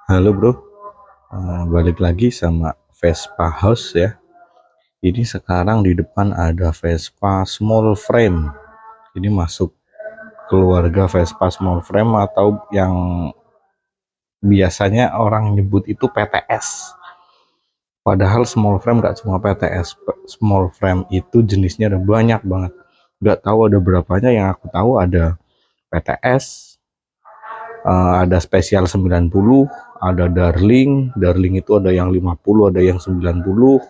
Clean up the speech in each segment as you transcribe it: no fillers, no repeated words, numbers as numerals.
Halo bro, balik lagi sama Vespa House ya. Ini sekarang di depan ada Vespa Small Frame. Ini masuk keluarga Vespa Small Frame atau yang biasanya orang nyebut itu PTS. Padahal Small Frame nggak cuma PTS. Small Frame itu jenisnya ada banyak banget. Nggak tahu ada berapanya, yang aku tahu ada PTS, ada spesial 90, ada Darling. Darling itu ada yang 50, ada yang 90.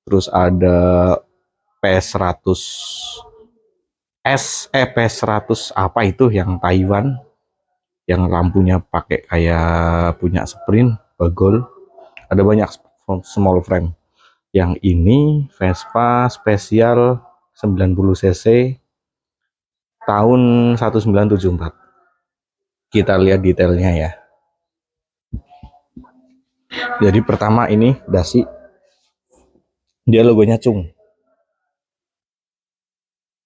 Terus ada PS100 PS100 apa itu yang Taiwan, yang lampunya pakai kayak punya sprint bagol. Ada banyak small frame. Yang ini Vespa spesial 90 cc tahun 1974. Kita lihat detailnya ya. Jadi pertama ini dasi, dia logonya Cung.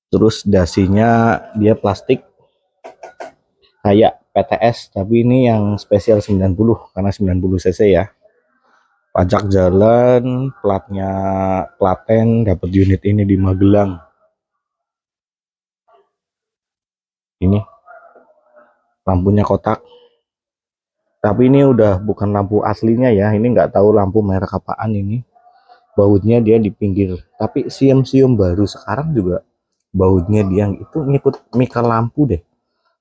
Terus dasinya dia plastik kayak PTS, tapi ini yang spesial 90 karena 90 cc ya. Pajak jalan, platnya Klaten, dapat unit ini di Magelang. Ini lampunya kotak, tapi ini udah bukan lampu aslinya ya. Ini nggak tahu lampu merek apaan ini. Bautnya dia di pinggir, tapi sium-sium baru sekarang juga bautnya dia itu ngikut mika lampu deh.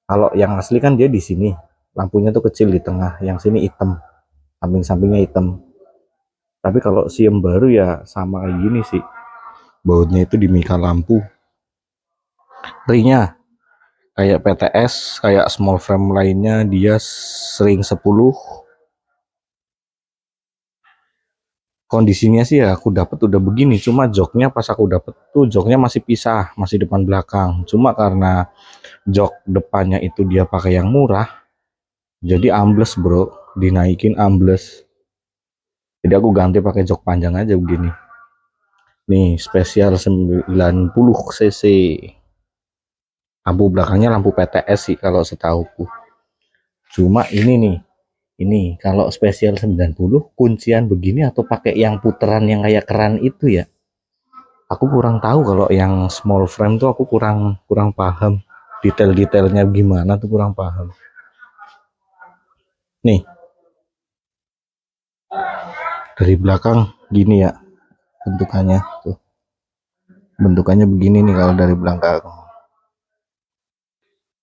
Kalau yang asli kan dia di sini, lampunya tuh kecil di tengah, yang sini hitam, samping-sampingnya hitam. Tapi kalau sium baru ya sama kayak gini sih, bautnya itu di mika lampu. Rinya kayak PTS, kayak small frame lainnya, dia sering 10. Kondisinya sih ya aku dapat udah begini, cuma joknya pas aku dapat tuh joknya masih pisah, masih depan belakang. Cuma karena jok depannya itu dia pakai yang murah, jadi ambles bro, dinaikin ambles. Jadi aku ganti pakai jok panjang aja begini. Nih spesial 90 cc. Lampu belakangnya lampu PTS sih kalau setahuku. Cuma ini nih, ini kalau spesial 90 kuncian begini atau pakai yang puteran yang kayak keran itu ya. Aku kurang tahu, kalau yang small frame tuh aku kurang kurang paham. Detail-detailnya gimana tuh kurang paham. Nih, dari belakang gini ya bentukannya tuh. Bentukannya begini nih kalau dari belakang.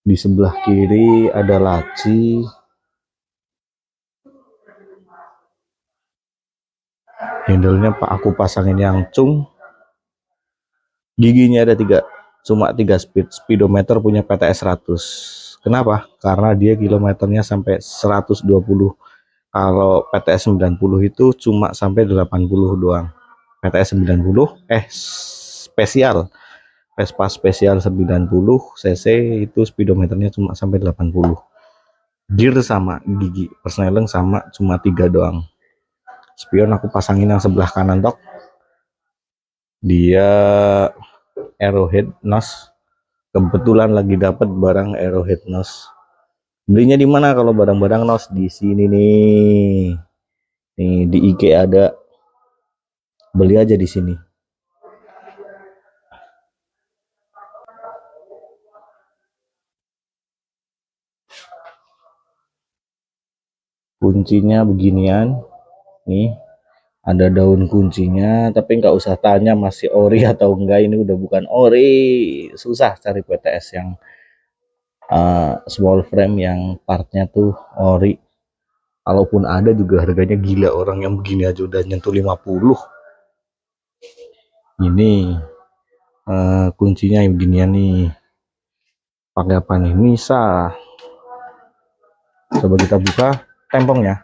Di sebelah kiri ada laci. Handle-nya pak aku pasangin yang Cung. Giginya ada 3, cuma 3 speed. Speedometer punya PTS 100. Kenapa? Karena dia kilometernya sampai 120. Kalau PTS 90 itu cuma sampai 80 doang. PTS 90 spesial Vespa spesial 90 cc itu speedometernya cuma sampai 80. Gear sama, gigi persneleng sama, cuma 3 doang. Spion aku pasangin yang sebelah kanan tok. Dia Arrowhead nose. Kebetulan lagi dapat barang Arrowhead nose. Belinya di mana kalau barang-barang nose? Di sini nih. Nih di IG ada. Beli aja di sini. Kuncinya beginian. Nih ada daun kuncinya, tapi nggak usah tanya masih ori atau enggak. Ini udah bukan ori. Susah cari PTS yang small frame yang partnya tuh ori. Kalaupun ada juga harganya gila, orang yang begini aja udah nyentuh 50. Ini kuncinya yang beginian nih. Pakai apa nih? Nisa. Coba kita buka tempongnya.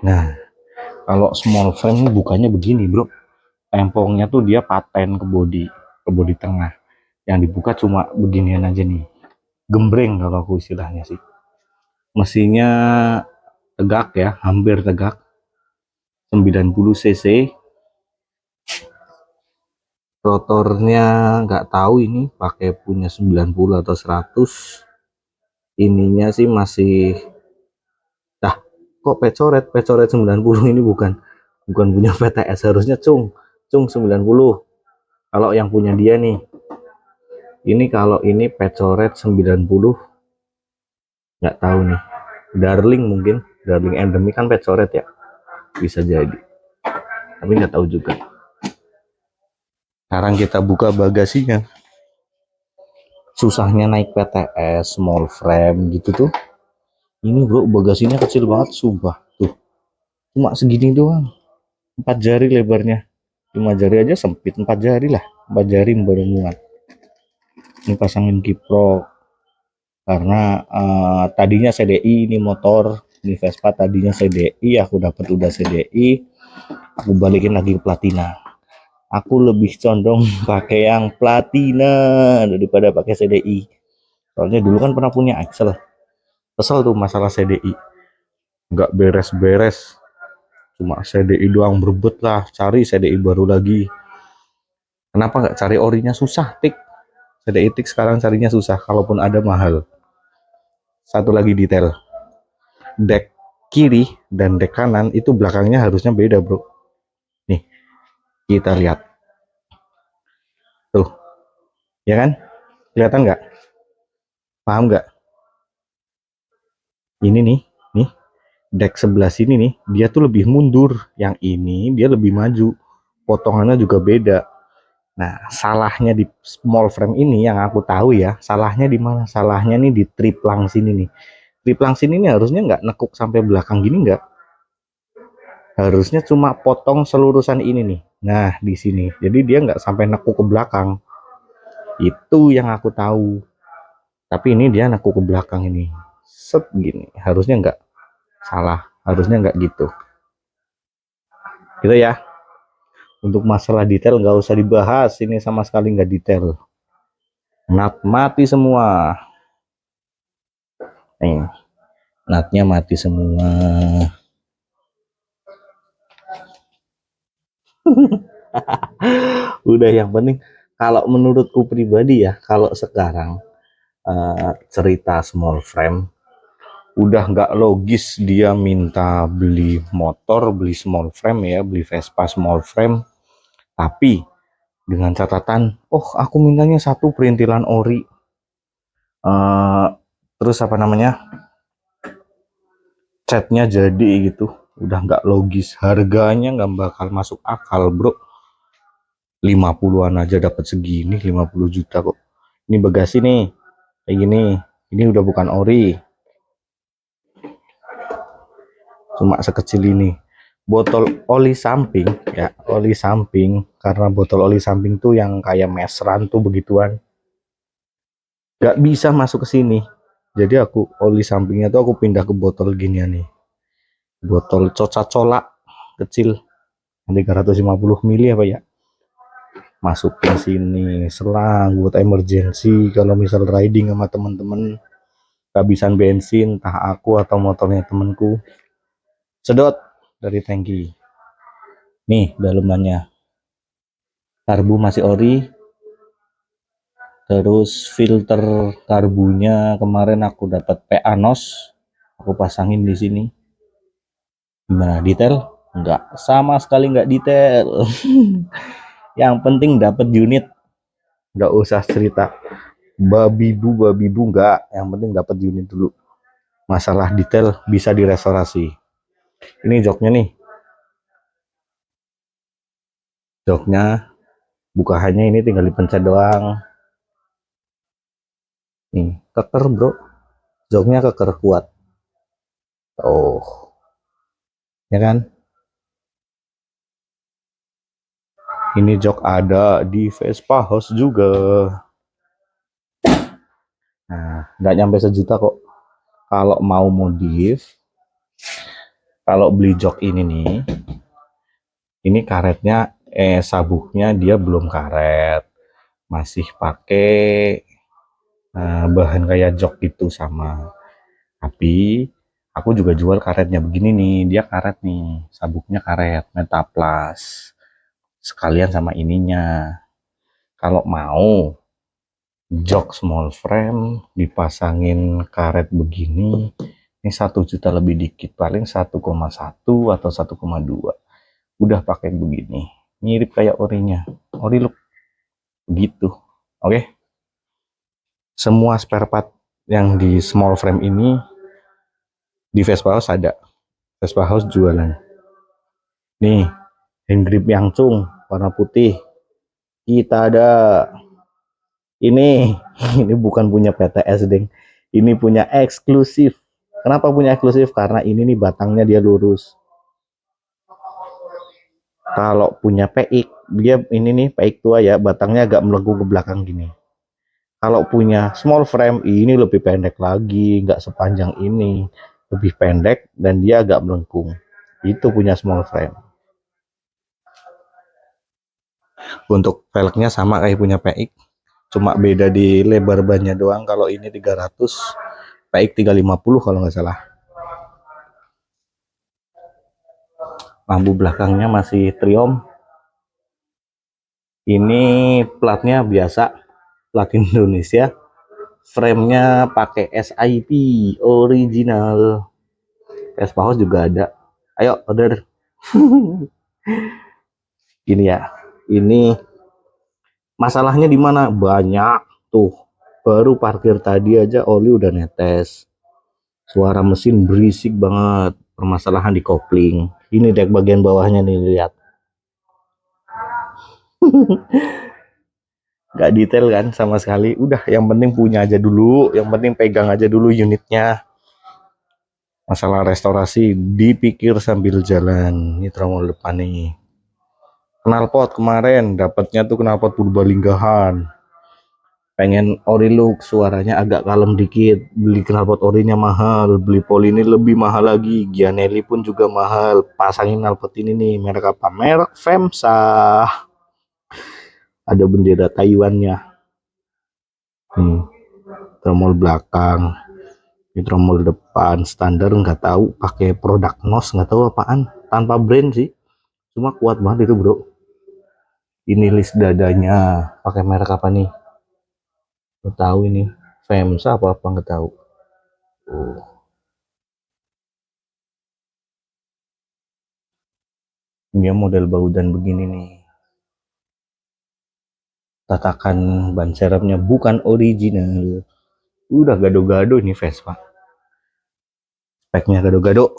Nah, kalau small frame bukanya begini, bro. Tempongnya tuh dia paten ke bodi tengah. Yang dibuka cuma beginian aja nih. Gembreng kalau aku istilahnya sih. Mesinnya tegak ya, hampir tegak. 90 cc. Rotornya nggak tahu ini pakai punya 90 atau 100. ininya sih masih, dah kok pecoret 90 ini bukan punya PTS, harusnya cung cung 90 kalau yang punya dia nih. Ini kalau ini pecoret 90, nggak tahu nih, Darling mungkin, Darling endemi kan pecoret ya, bisa jadi, tapi nggak tahu juga. Sekarang kita buka bagasinya. Susahnya naik PTS small frame gitu tuh, ini bro bagasinya kecil banget sumpah tuh, cuma segini doang, 4 jari lebarnya, 5 jari aja sempit, 4 jari lah, 4 jari baru muat. Ini pasangin kiprok karena tadinya CDI ini motor, ini Vespa tadinya CDI, aku dapat udah CDI, aku balikin lagi ke platina. Aku lebih condong pakai yang platina daripada pakai CDI, soalnya dulu kan pernah punya Axel, kesel tuh masalah CDI, nggak beres-beres, cuma CDI doang berebut lah, cari CDI baru lagi. Kenapa nggak cari orinya, susah tik, CDI tik sekarang carinya susah, kalaupun ada mahal. Satu lagi detail, dek kiri dan dek kanan itu belakangnya harusnya beda bro. Nih kita lihat tuh, ya kan, kelihatan nggak, paham nggak? Ini nih dek sebelah sini nih dia tuh lebih mundur, yang ini dia lebih maju, potongannya juga beda. Nah salahnya di small frame ini yang aku tahu ya, salahnya di mana, salahnya nih di triplang sini nih. Triplang sini nih harusnya nggak nekuk sampai belakang gini, nggak, harusnya cuma potong selurusan ini nih, nah di sini, jadi dia nggak sampai nekuk ke belakang, itu yang aku tahu. Tapi ini dia nekuk ke belakang ini, set gini, harusnya nggak, salah, harusnya nggak gitu gitu ya. Untuk masalah detail nggak usah dibahas, ini sama sekali nggak detail, nat mati semua nih, natnya mati semua. Udah, yang penting kalau menurutku pribadi ya, kalau sekarang cerita small frame udah nggak logis dia minta beli motor, beli small frame ya, beli Vespa small frame, tapi dengan catatan, oh aku mintanya satu perintilan ori, uh, terus apa namanya, catnya jadi gitu, udah nggak logis, harganya nggak bakal masuk akal bro, 50-an aja dapat segini, 50 juta kok. Ini bagasi nih kayak gini, ini udah bukan ori, cuma sekecil ini. Botol oli samping ya, oli samping, karena botol oli samping tuh yang kayak mesran tuh begituan, nggak bisa masuk ke sini, jadi aku oli sampingnya tuh aku pindah ke botol ginian nih, botol coca-cola kecil 350 mili apa ya, masuk ke sini selang buat emergency kalau misal riding sama temen-temen kehabisan bensin, entah aku atau motornya temenku, sedot dari tangki. Nih dalemannya, karbu masih ori, terus filter karbunya kemarin aku dapat PA NOS, aku pasangin di sini. Gimana, detail? Enggak, sama sekali enggak detail. Yang penting dapat unit, enggak usah cerita babi bu enggak, yang penting dapat unit dulu. Masalah detail bisa direstorasi. Ini joknya nih, joknya bukaannya ini tinggal dipencet doang. Nih keker bro, joknya keker kuat, oh ya kan. Ini jok ada di Vespa House juga. Nah nggak nyampe sejuta kok kalau mau modif. Kalau beli jok ini nih, ini karetnya sabuknya dia belum karet, masih pakai bahan kayak jok gitu sama. Tapi aku juga jual karetnya begini nih, dia karet nih, sabuknya karet Metaplas sekalian sama ininya. Kalau mau jok small frame dipasangin karet begini, ini 1 juta lebih dikit, paling 1,1 atau 1,2. Udah pakai begini, mirip kayak orinya, ori look gitu. Oke, semua spare part yang di small frame ini di Vespa House ada. Vespa House jualan nih, hand grip yang cung warna putih kita ada. Ini ini bukan punya PTS deng, ini punya eksklusif. Kenapa punya eksklusif? Karena ini nih batangnya dia lurus. Kalau punya PX dia ini nih PX tua ya, batangnya agak melengkung ke belakang gini. Kalau punya small frame ini lebih pendek lagi, nggak sepanjang ini, lebih pendek dan dia agak melengkung. Itu punya small frame. Untuk velgnya sama kayak punya PX, cuma beda di lebar bannya doang. Kalau ini 300, PX 350 kalau nggak salah. Lampu belakangnya masih Triumph. Ini platnya biasa, plat Indonesia. Framenya pakai SIP original. Vespa House juga ada. Ayo order. Ini ya. Ini masalahnya di mana? Banyak tuh. Baru parkir tadi aja oli udah netes. Suara mesin berisik banget. Permasalahan di kopling. Ini dek bagian bawahnya nih, lihat. Gak detail kan sama sekali. Udah, yang penting punya aja dulu, yang penting pegang aja dulu unitnya. Masalah restorasi dipikir sambil jalan. Ini tromol depan nih. Knalpot kemarin dapatnya tuh knalpot Purbalinggahan. Pengen ori look, suaranya agak kalem dikit. Beli knalpot orinya mahal, beli poli ini lebih mahal lagi. Gianelli pun juga mahal. Pasangin knalpot ini nih, merek apa? Merek FEMSA. Ada bendera Taiwannya. Tromol belakang, ini tromol depan standar, nggak tahu pakai produk NOS, nggak tahu apaan, tanpa brand sih, cuma kuat banget itu bro. Ini list dadanya pakai merek apa nih, nggak tahu ini FEMSA apa nggak tahu. Dia model baudan begini nih, tatakan ban serepnya bukan original. Udah gado-gado nih Vespa, speknya gado-gado.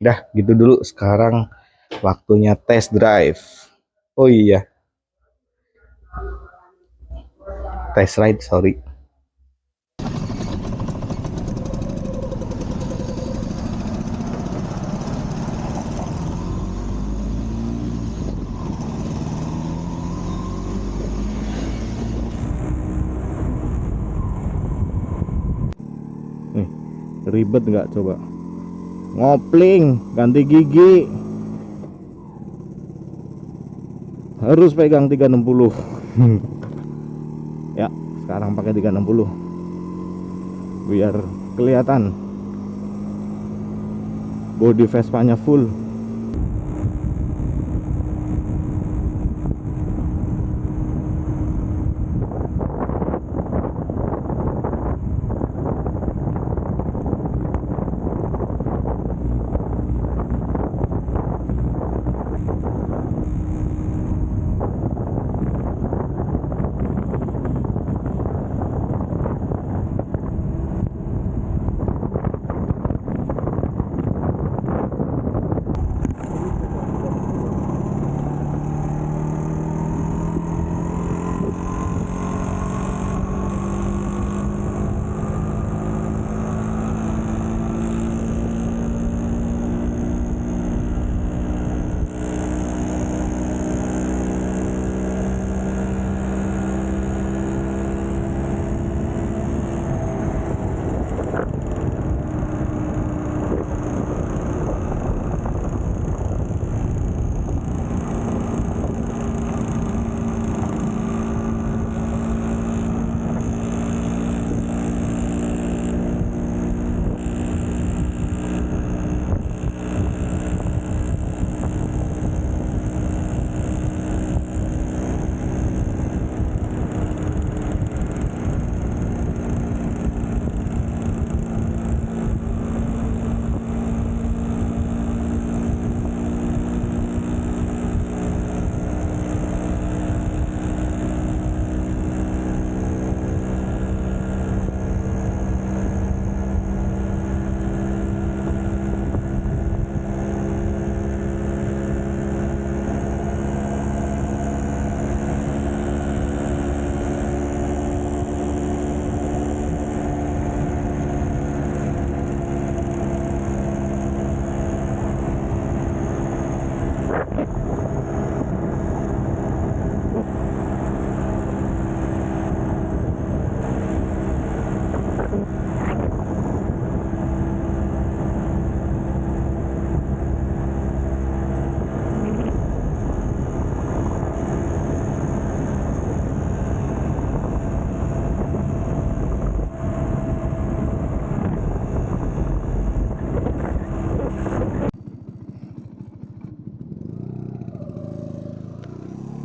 Udah gitu dulu, sekarang waktunya test drive. Oh iya, test ride, sorry. Ribet nggak coba? Ngopling, ganti gigi, harus pegang 360. Ya, sekarang pakai 360 biar kelihatan body Vespanya full.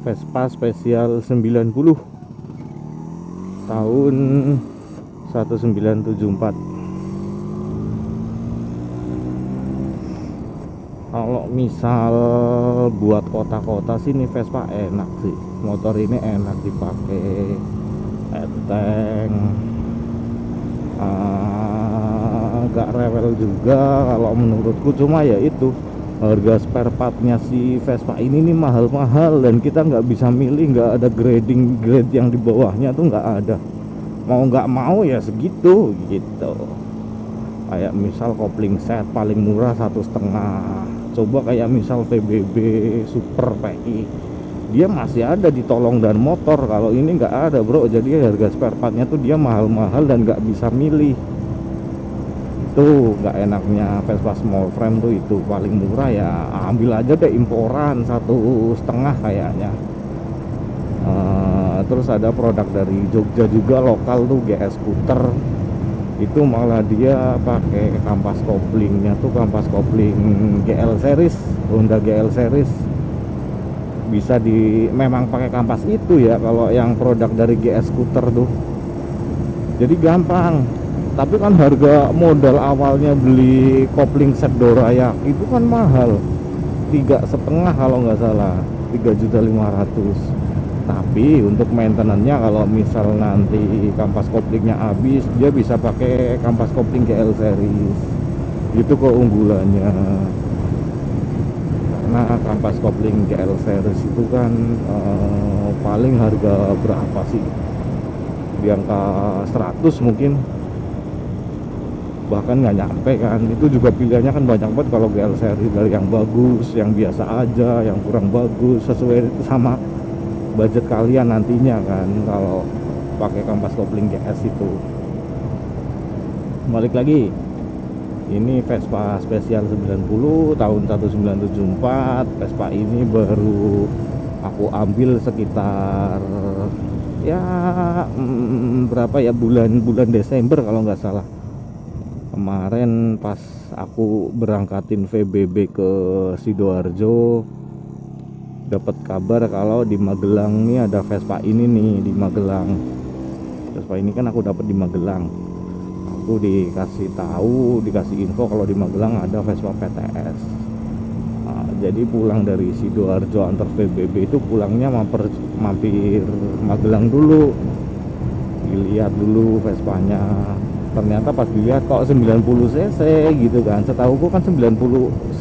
Vespa spesial 90 tahun 1974. Kalau misal buat kota-kota sih ini Vespa enak sih, motor ini enak dipakai, enteng, agak rewel juga kalau menurutku. Cuma ya itu, harga spare partnya si Vespa ini nih mahal-mahal, dan kita nggak bisa milih, nggak ada grade yang di bawahnya tuh nggak ada, mau nggak mau ya segitu gitu. Kayak misal kopling set paling murah 1,5. Coba kayak misal VBB Super PI, dia masih ada di tolong dan motor. Kalau ini nggak ada bro, jadi harga spare partnya tuh dia mahal-mahal dan nggak bisa milih. Itu nggak enaknya Vespa small frame tuh, itu paling murah ya ambil aja deh imporan 1,5 kayaknya. Terus ada produk dari Jogja juga lokal tuh, GS Scooter. Itu malah dia pakai kampas koplingnya tuh kampas kopling GL series, Honda GL series. Bisa memang pakai kampas itu ya kalau yang produk dari GS Scooter tuh, jadi gampang. Tapi kan harga modal awalnya beli kopling set Dorayak itu kan mahal, 3,5 kalau nggak salah, 3.500.000. Tapi untuk maintenance-nya kalau misal nanti kampas koplingnya habis, dia bisa pakai kampas kopling GL series. Itu keunggulannya. Karena kampas kopling GL series itu kan paling harga berapa sih? Di angka 100 mungkin, bahkan nggak nyampe kan. Itu juga pilihannya kan banyak banget kalau GL series, dari yang bagus, yang biasa aja, yang kurang bagus, sesuai sama budget kalian nantinya kan kalau pakai kampas kopling GS itu. Balik lagi, ini Vespa spesial 90 tahun 1974. Vespa ini baru aku ambil sekitar ya berapa ya, bulan Desember kalau nggak salah. Kemarin pas aku berangkatin VBB ke Sidoarjo, dapat kabar kalau di Magelang nih ada Vespa ini nih di Magelang. Vespa ini kan aku dapat di Magelang. Aku dikasih info kalau di Magelang ada Vespa PTS. Nah, jadi pulang dari Sidoarjo antar VBB itu pulangnya mampir Magelang dulu, dilihat dulu Vespanya. Ternyata pas dilihat kok 90 cc gitu kan, setahuku kan 90